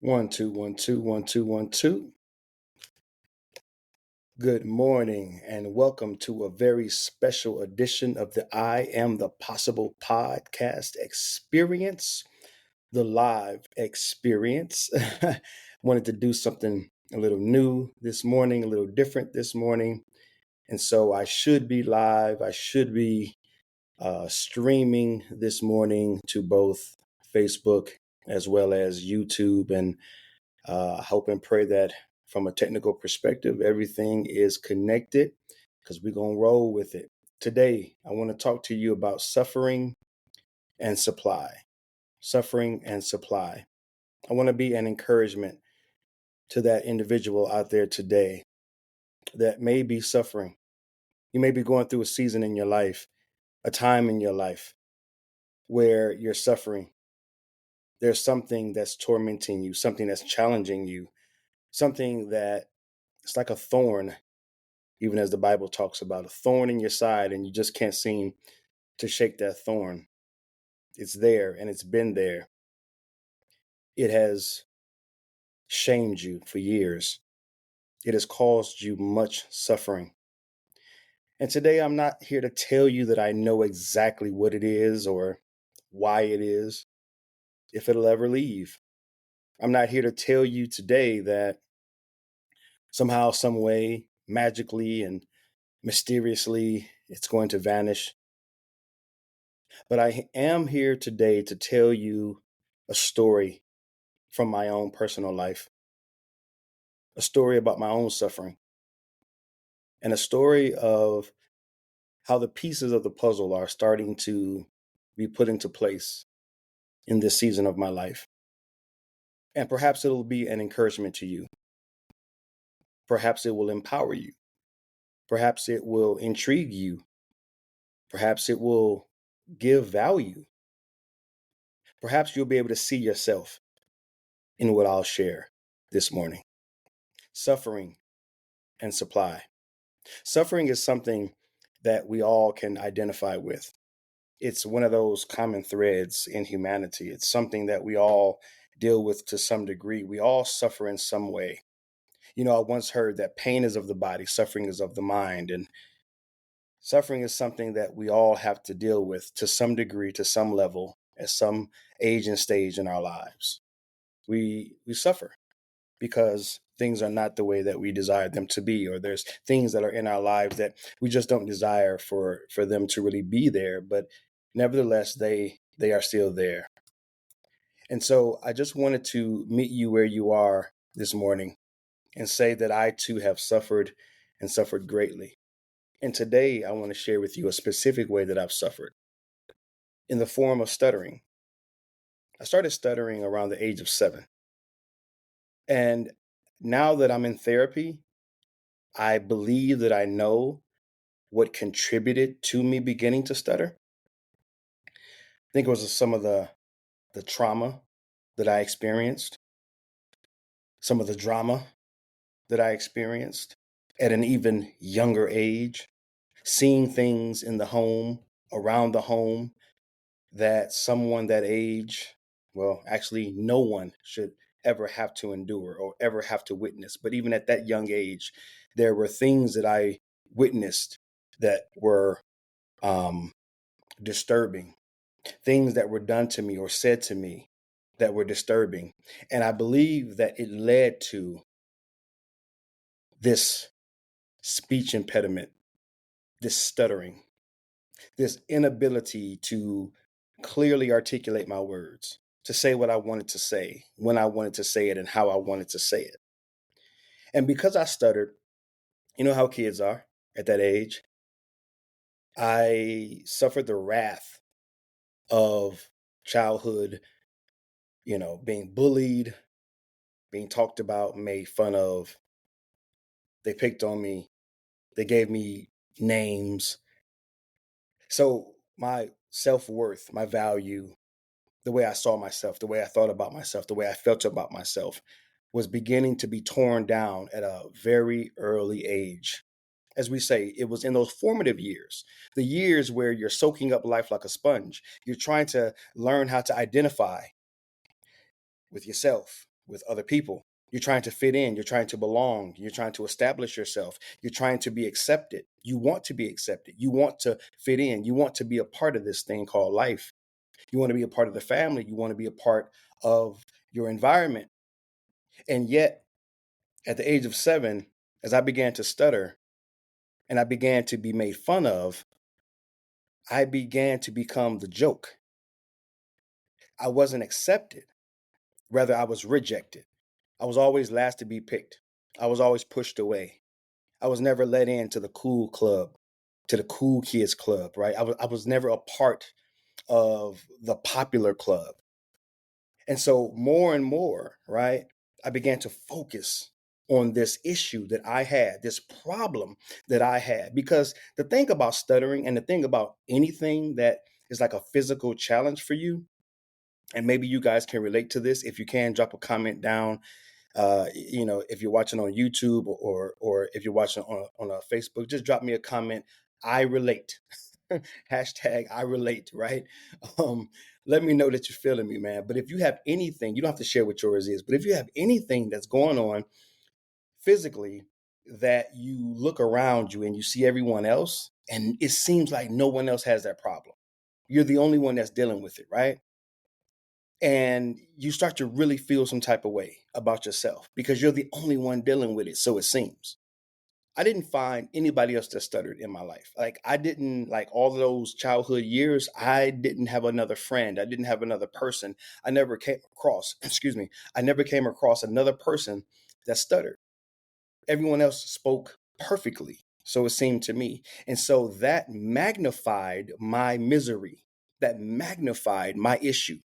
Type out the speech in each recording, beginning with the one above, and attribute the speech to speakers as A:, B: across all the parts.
A: One, two, one, two, one, two, one, two. Good morning and welcome to a very special edition of the I Am the Possible podcast experience, the live experience. Wanted to do something a little new this morning, a little different this morning. And so I should be live. I should be streaming this morning to both Facebook as well as YouTube. And hope and pray that from a technical perspective, everything is connected because we're going to roll with it. Today, I want to talk to you about suffering and supply. Suffering and supply. I want to be an encouragement to that individual out there today that may be suffering. You may be going through a season in your life, a time in your life where you're suffering. There's something that's tormenting you, something that's challenging you, something that it's like a thorn, even as the Bible talks about a thorn in your side, and you just can't seem to shake that thorn. It's there and it's been there. It has shamed you for years. It has caused you much suffering. And today I'm not here to tell you that I know exactly what it is or why it is, if it'll ever leave. I'm not here to tell you today that somehow, some way, magically and mysteriously, it's going to vanish. But I am here today to tell you a story from my own personal life, a story about my own suffering, and a story of how the pieces of the puzzle are starting to be put into place in this season of my life. And perhaps it'll be an encouragement to you. Perhaps it will empower you. Perhaps it will intrigue you. Perhaps it will give value. Perhaps you'll be able to see yourself in what I'll share this morning. Suffering and supply. Suffering is something that we all can identify with. It's one of those common threads in humanity. It's something that we all deal with to some degree. We all suffer in some way. I once heard that pain is of the body, suffering is of the mind. And suffering is something that we all have to deal with to some degree, to some level, at some age and stage in our lives. We suffer because things are not the way that we desire them to be, or there's things that are in our lives that we just don't desire for them to really be there, but nevertheless they are still there. And so I just wanted to meet you where you are this morning and say that I too have suffered and suffered greatly. And today I want to share with you a specific way that I've suffered in the form of stuttering. I started stuttering around the age of 7. And now that I'm in therapy, I believe that I know what contributed to me beginning to stutter. I think it was some of the trauma that I experienced, some of the drama that I experienced at an even younger age, seeing things in the home, around the home, that someone that age, well, actually no one should ever have to endure or ever have to witness. But even at that young age, there were things that I witnessed that were disturbing, things that were done to me or said to me that were disturbing. And I believe that it led to this speech impediment, this stuttering, this inability to clearly articulate my words, to say what I wanted to say, when I wanted to say it, and how I wanted to say it. And because I stuttered, you know how kids are at that age, I suffered the wrath of childhood, being bullied, being talked about, made fun of. They picked on me. They gave me names. So my self-worth, my value, the way I saw myself, the way I thought about myself, the way I felt about myself was beginning to be torn down at a very early age. As we say, it was in those formative years, the years where you're soaking up life like a sponge. You're trying to learn how to identify with yourself. with other people. You're trying to fit in, you're trying to belong, you're trying to establish yourself, you're trying to be accepted. You want to be accepted, you want to fit in, you want to be a part of this thing called life. You want to be a part of the family, you want to be a part of your environment. And yet, at the age of 7, as I began to stutter and I began to be made fun of, I began to become the joke. I wasn't accepted. Rather, I was rejected. I was always last to be picked. I was always pushed away. I was never let into the cool club, to the cool kids club, right? I was never a part of the popular club. And so more and more, right, I began to focus on this issue that I had, this problem that I had. Because the thing about stuttering and the thing about anything that is like a physical challenge for you, and maybe you guys can relate to this. If you can, drop a comment down. If you're watching on YouTube or if you're watching on a Facebook, just drop me a comment. I relate. Hashtag I relate, right? Um, Let me know that you're feeling me, man. But if you have anything, you don't have to share what yours is, but if you have anything that's going on physically that you look around you and you see everyone else, and it seems like no one else has that problem. You're the only one that's dealing with it, right? And you start to really feel some type of way about yourself because you're the only one dealing with it, so it seems. I didn't find anybody else that stuttered in my life. Like I didn't, like all of those childhood years, I didn't have another friend. I didn't have another person. I never came across, excuse me, I never came across another person that stuttered. Everyone else spoke perfectly, so it seemed to me. And so that magnified my misery, that magnified my issue.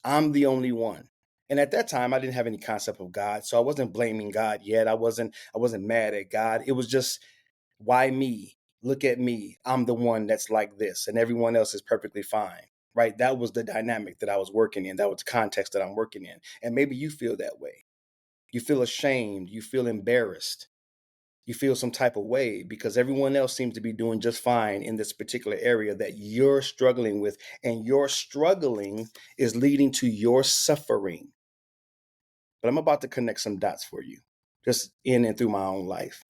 A: I'm the only one. And at that time, I didn't have any concept of God, so I wasn't blaming God yet. I wasn't mad at God. It was just, why me? Look at me. I'm the one that's like this, and everyone else is perfectly fine. Right? That was the dynamic that I was working in. That was the context that I'm working in. And maybe you feel that way. You feel ashamed. You feel embarrassed. You feel some type of way because everyone else seems to be doing just fine in this particular area that you're struggling with. And your struggling is leading to your suffering. But I'm about to connect some dots for you, just in and through my own life.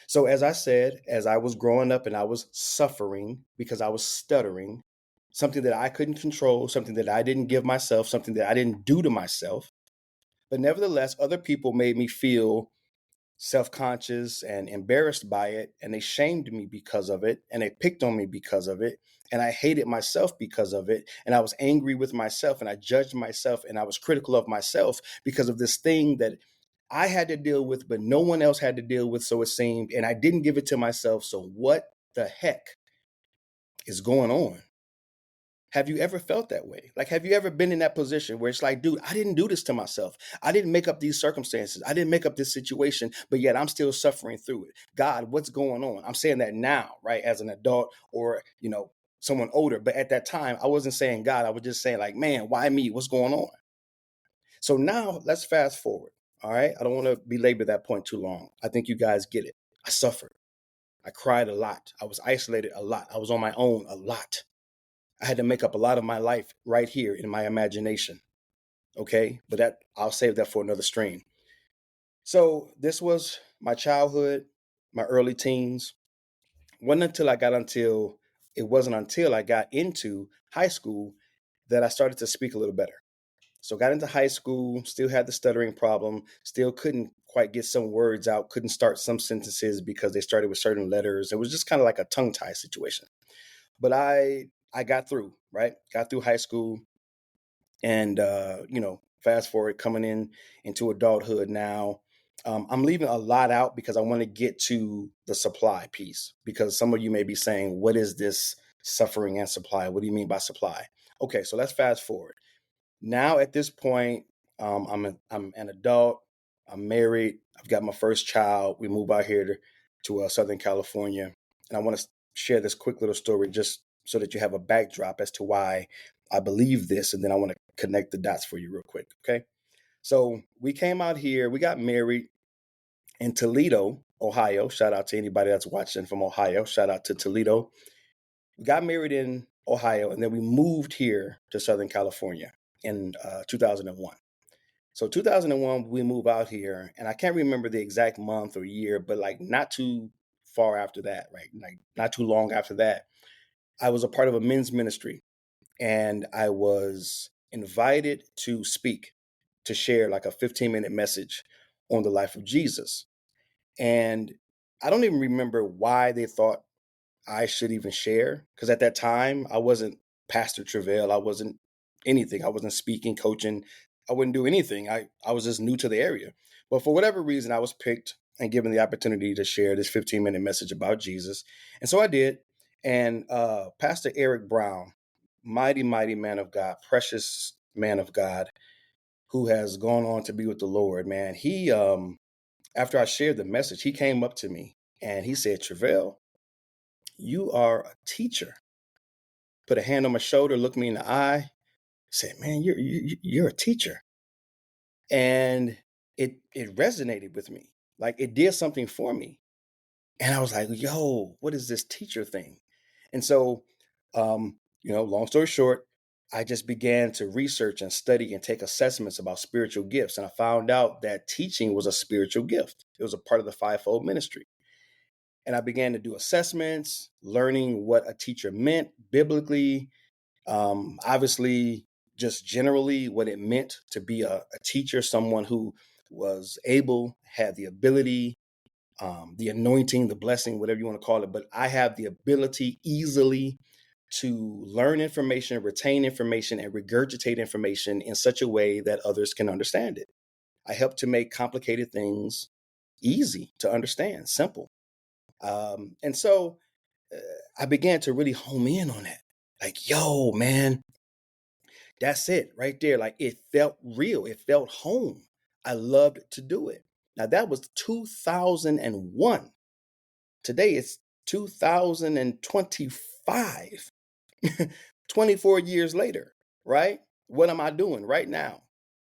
A: So, as I said, as I was growing up and I was suffering because I was stuttering, something that I couldn't control, something that I didn't give myself, something that I didn't do to myself. But nevertheless, other people made me feel self-conscious and embarrassed by it, and they shamed me because of it, and they picked on me because of it, and I hated myself because of it, and I was angry with myself, and I judged myself, and I was critical of myself because of this thing that I had to deal with but no one else had to deal with, so it seemed, and I didn't give it to myself. So what the heck is going on? Have you ever felt that way? Like, have you ever been in that position where it's like, dude, I didn't do this to myself. I didn't make up these circumstances. I didn't make up this situation, but yet I'm still suffering through it. God, what's going on? I'm saying that now, right? As an adult or, someone older. But at that time, I wasn't saying God. I was just saying like, man, why me? What's going on? So now let's fast forward. All right. I don't want to belabor that point too long. I think you guys get it. I suffered. I cried a lot. I was isolated a lot. I was on my own a lot. I had to make up a lot of my life right here in my imagination. Okay. But I'll save that for another stream. So this was my childhood, my early teens. It wasn't until I got into high school that I started to speak a little better. So got into high school, still had the stuttering problem, still couldn't quite get some words out, couldn't start some sentences because they started with certain letters. It was just kind of like a tongue tie situation. But I got through, right? Got through high school, and fast forward coming into adulthood now. I'm leaving a lot out because I want to get to the supply piece, because some of you may be saying, what is this suffering and supply? What do you mean by supply? Okay, so let's fast forward. Now at this point, I'm an adult. I'm married. I've got my first child. We moved out here to Southern California, and I want to share this quick little story just so that you have a backdrop as to why I believe this, and then I want to connect the dots for you real quick. Okay, so we came out here. We got married in Toledo, Ohio. Shout out to anybody that's watching from Ohio. Shout out to Toledo. We got married in Ohio, and then we moved here to Southern California in 2001. So 2001, we move out here, and I can't remember the exact month or year, but like not too far after that, right? Like not too long after that, I was a part of a men's ministry, and I was invited to speak, to share like a 15-minute message on the life of Jesus. And I don't even remember why they thought I should even share, because at that time I wasn't Pastor Treveal. I wasn't anything. I wasn't speaking, coaching. I wouldn't do anything. I was just new to the area. But for whatever reason, I was picked and given the opportunity to share this 15-minute message about Jesus. And so I did. And Pastor Eric Brown, mighty, mighty man of God, precious man of God, who has gone on to be with the Lord, man, he after I shared the message, he came up to me and he said, Treveal, you are a teacher. Put a hand on my shoulder, looked me in the eye, said, man, you're a teacher. And it resonated with me. Like it did something for me. And I was like, yo, what is this teacher thing? And so, long story short, I just began to research and study and take assessments about spiritual gifts. And I found out that teaching was a spiritual gift. It was a part of the fivefold ministry. And I began to do assessments, learning what a teacher meant biblically, obviously, just generally what it meant to be a teacher, someone who was able, had the ability, the anointing, the blessing, whatever you want to call it. But I have the ability easily to learn information, retain information, and regurgitate information in such a way that others can understand it. I help to make complicated things easy to understand, simple. And so I began to really home in on that. Like, yo, man, that's it right there. Like it felt real. It felt home. I loved to do it. Now that was 2001. Today it's 2025. 24 years later, right? What am I doing right now?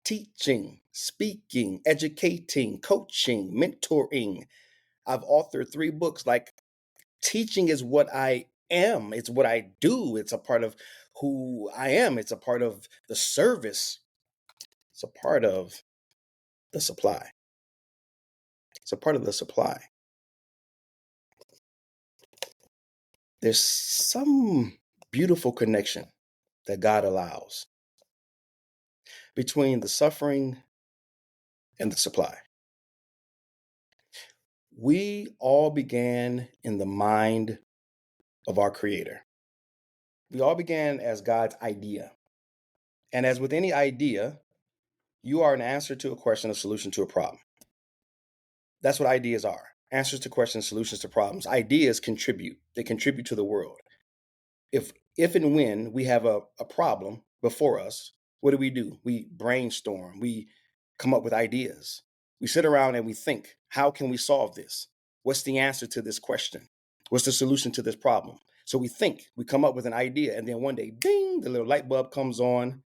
A: Teaching, speaking, educating, coaching, mentoring. I've authored 3 books. Like teaching is what I am. It's what I do. It's a part of who I am. It's a part of the service. It's a part of the supply. It's a part of the supply. There's some beautiful connection that God allows between the suffering and the supply. We all began in the mind of our Creator. We all began as God's idea. And as with any idea, you are an answer to a question, a solution to a problem. That's what ideas are. Answers to questions, solutions to problems. Ideas contribute. They contribute to the world. If and when we have a problem before us, what do? We brainstorm. We come up with ideas. We sit around and we think, how can we solve this? What's the answer to this question? What's the solution to this problem? So we think, we come up with an idea, and then one day, ding, the little light bulb comes on,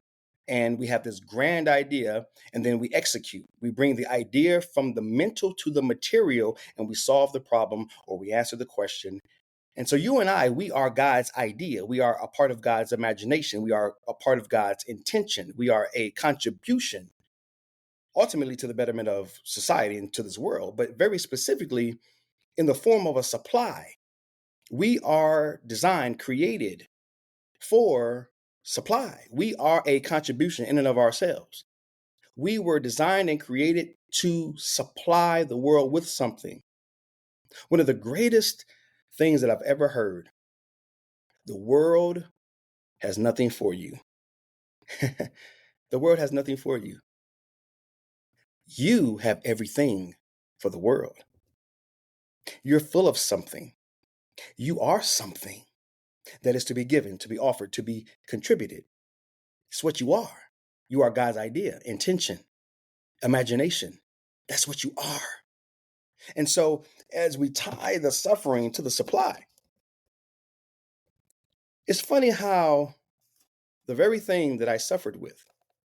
A: and we have this grand idea, and then we execute. We bring the idea from the mental to the material, and we solve the problem, or we answer the question. And so you and I, we are God's idea. We are a part of God's imagination. We are a part of God's intention. We are a contribution ultimately to the betterment of society and to this world, but very specifically in the form of a supply. We are designed, created for supply. We are a contribution in and of ourselves. We were designed and created to supply the world with something. One of the greatest things that I've ever heard: the world has nothing for you. The world has nothing for you. You have everything for the world. You're full of something. You are something that is to be given, to be offered, to be contributed. It's what you are. You are God's idea, intention, imagination. That's what you are. And so as we tie the suffering to the supply, it's funny how the very thing that I suffered with,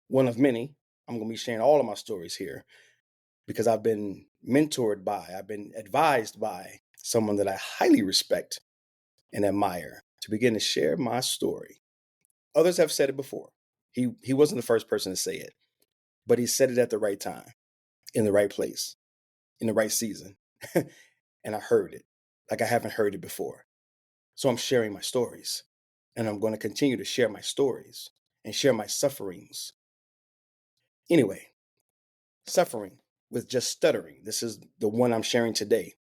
A: one of many, I'm going to be sharing all of my stories here because I've been mentored by, I've been advised by someone that I highly respect and admire to begin to share my story. Others have said it before. He wasn't the first person to say it. but he said it at the right time, in the right place, in the right season. And I heard it like I haven't heard it before. So I'm sharing my stories, and I'm going to continue to share my stories and share my sufferings. Anyway, suffering with just stuttering. This is the one I'm sharing today.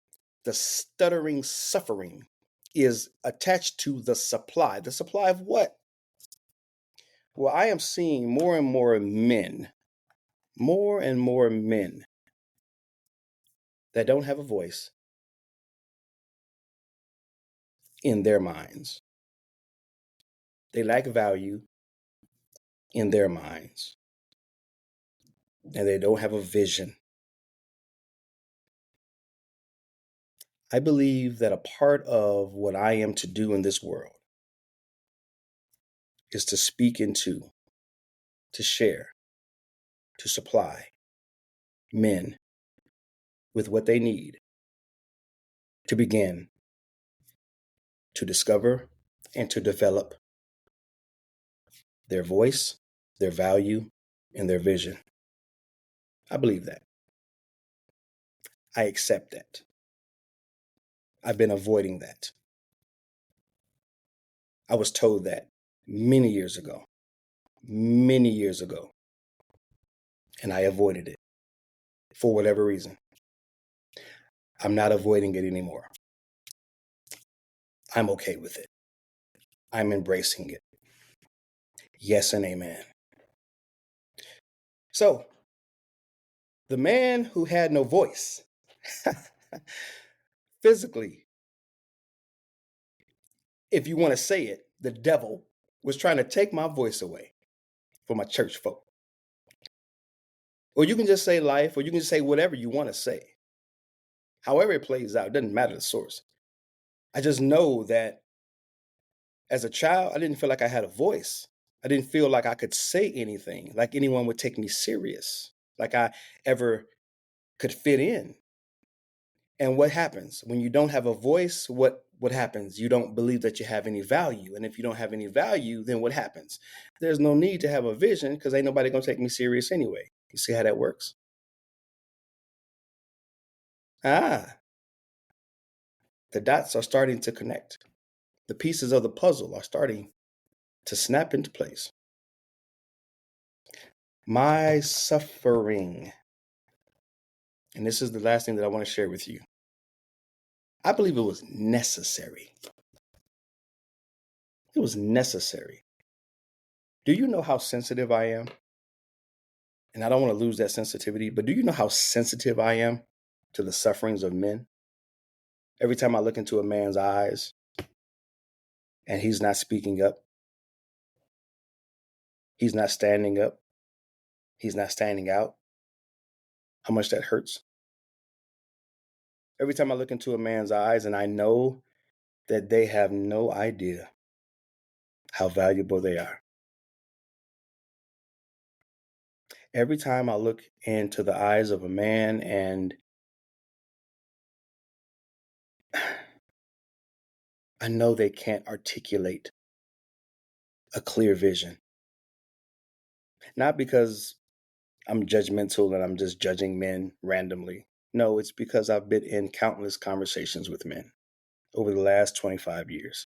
A: The stuttering suffering is attached to the supply. The supply of what? Well, I am seeing more and more men that don't have a voice in their minds. They lack value in their minds, and they don't have a vision. I believe that a part of what I am to do in this world is to speak into, to share, to supply men with what they need to begin to discover and to develop their voice, their value, and their vision. I believe that. I accept that. I've been avoiding that. I was told that many years ago, and I avoided it for whatever reason. I'm not avoiding it anymore. I'm okay with it. I'm embracing it. Yes and amen. So, the man who had no voice, physically, if you want to say it, the devil was trying to take my voice away from my church folk. Or you can just say life, or you can just say whatever you want to say. However it plays out, it doesn't matter the source. I just know that as a child, I didn't feel like I had a voice. I didn't feel like I could say anything, like anyone would take me serious, like I ever could fit in. And what happens when you don't have a voice? What happens? You don't believe that you have any value. And if you don't have any value, then what happens? There's no need to have a vision because ain't nobody gonna take me serious anyway. You see how that works? Ah, the dots are starting to connect. The pieces of the puzzle are starting to snap into place. My suffering, and this is the last thing that I want to share with you. I believe it was necessary. It was necessary. Do you know how sensitive I am? And I don't want to lose that sensitivity, but do you know how sensitive I am to the sufferings of men? Every time I look into a man's eyes and he's not speaking up, he's not standing up, he's not standing out, how much that hurts. Every time I look into a man's eyes and I know that they have no idea how valuable they are. Every time I look into the eyes of a man and I know they can't articulate a clear vision. Not because I'm judgmental and I'm just judging men randomly. No, it's because I've been in countless conversations with men over the last 25 years.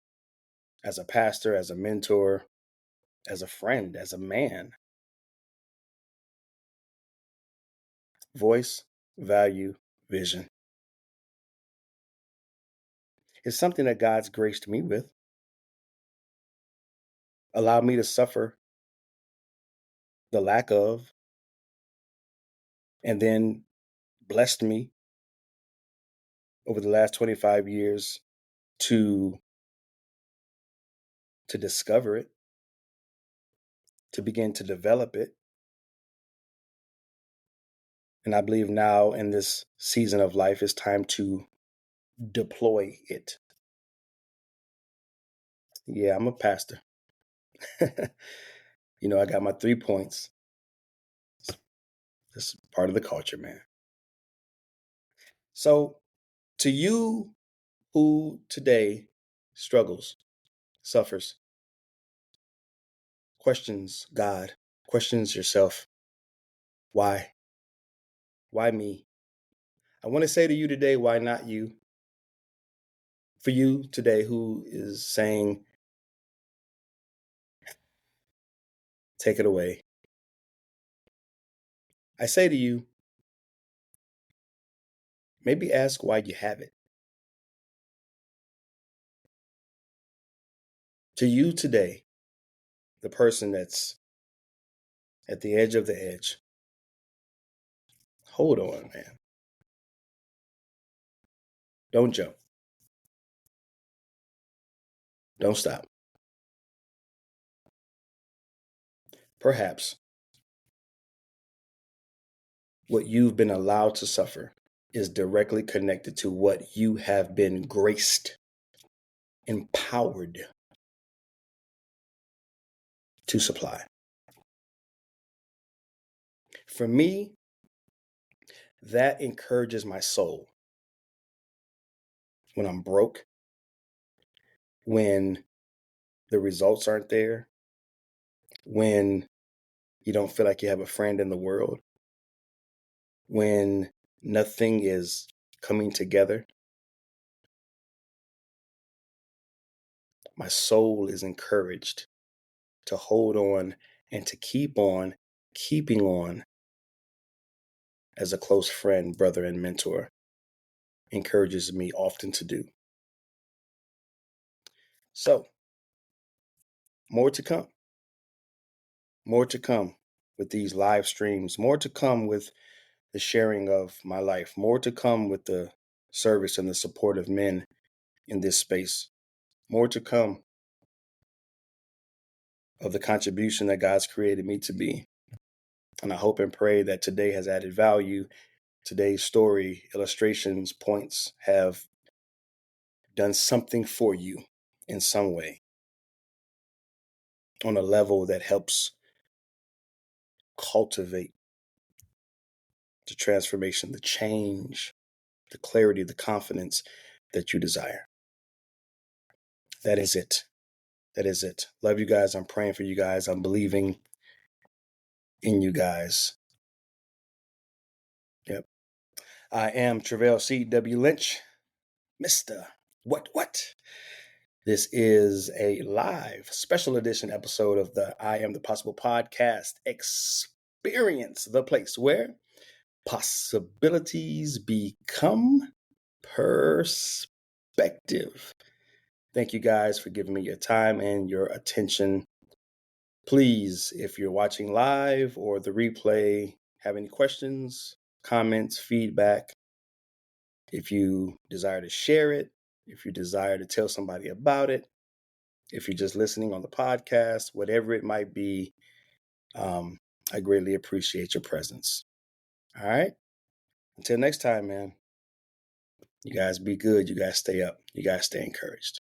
A: As a pastor, as a mentor, as a friend, as a man. Voice, value, vision. It's something that God's graced me with. Allowed me to suffer the lack of, and then blessed me over the last 25 years to discover it, to begin to develop it. And I believe now in this season of life, it's time to deploy it. Yeah, I'm a pastor. I got my 3 points. That's part of the culture, man. So, to you who today struggles, suffers, questions God, questions yourself, Why? Why me? I want to say to you today, why not you? For you today who is saying, take it away. I say to you, maybe ask why you have it. To you today, the person that's at the edge of the edge, hold on, man. Don't jump. Don't stop. Perhaps what you've been allowed to suffer is directly connected to what you have been graced, empowered to supply. For me, that encourages my soul when I'm broke, when the results aren't there, when you don't feel like you have a friend in the world, when nothing is coming together. My soul is encouraged to hold on and to keep on keeping on, as a close friend, brother, and mentor encourages me often to do. So, more to come. More to come with these live streams. More to come with the sharing of my life. More to come with the service and the support of men in this space. More to come of the contribution that God's created me to be. And I hope and pray that today has added value. Today's story, illustrations, points have done something for you in some way on a level that helps cultivate the transformation, the change, the clarity, the confidence that you desire. That is it. That is it. Love you guys. I'm praying for you guys. I'm believing in you guys. Yep. I am Treveal C.W. Lynch, Mr. What? This is a live special edition episode of the I Am the Possible podcast. Experience, the place where possibilities become perspective. Thank you guys for giving me your time and your attention. Please, if you're watching live or the replay, have any questions, comments, feedback, if you desire to share it, if you desire to tell somebody about it, if you're just listening on the podcast, whatever it might be, I greatly appreciate your presence. All right. Until next time, man. You guys be good. You guys stay up. You guys stay encouraged.